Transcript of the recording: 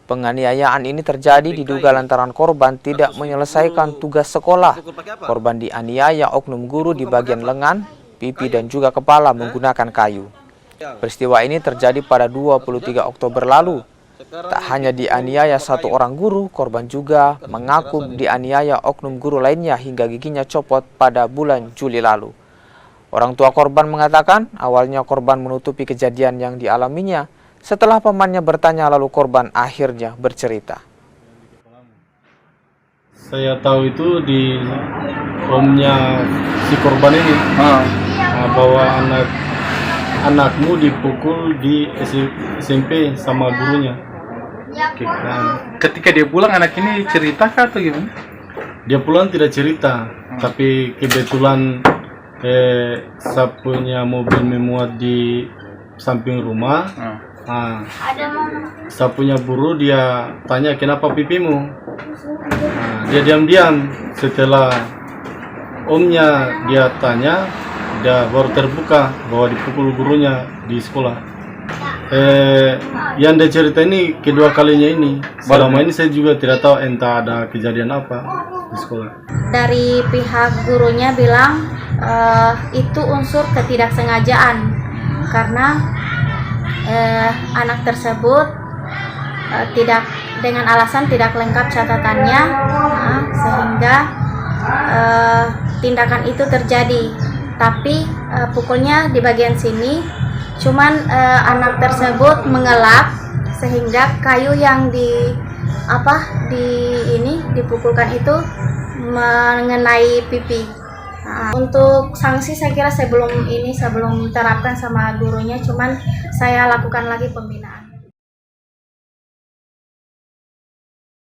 Penganiayaan ini terjadi diduga lantaran korban tidak menyelesaikan tugas sekolah. Korban dianiaya oknum guru di bagian lengan, pipi, dan juga kepala menggunakan kayu. Peristiwa ini terjadi pada 23 Oktober lalu. Tak hanya dianiaya satu orang guru, korban juga mengaku dianiaya oknum guru lainnya hingga giginya copot pada bulan Juli lalu. Orang tua korban mengatakan awalnya korban menutupi kejadian yang dialaminya. Setelah pamannya bertanya, lalu korban akhirnya bercerita. Saya tahu itu di omnya si korban ini bahwa anakmu dipukul di SMP sama gurunya. Oke. Nah, ketika dia pulang anak ini cerita kah atau gimana? Dia pulang tidak cerita, tapi kebetulan saya punya mobil memuat di samping rumah. Saya punya buruh, dia tanya kenapa pipimu. Dia diam-diam. Setelah omnya dia tanya, dia baru terbuka bahwa dipukul gurunya di sekolah. Yang dia cerita ini kedua kalinya ini. Selama ini saya juga tidak tahu entah ada kejadian apa di sekolah. Dari pihak gurunya bilang itu unsur ketidaksengajaan karena anak tersebut tidak dengan alasan tidak lengkap catatannya, sehingga tindakan itu terjadi. Tapi pukulnya di bagian sini, cuman anak tersebut mengelak sehingga kayu yang dipukulkan itu mengenai pipi. Untuk sanksi saya kira sebelum terapkan sama gurunya, cuman saya lakukan lagi pembinaan.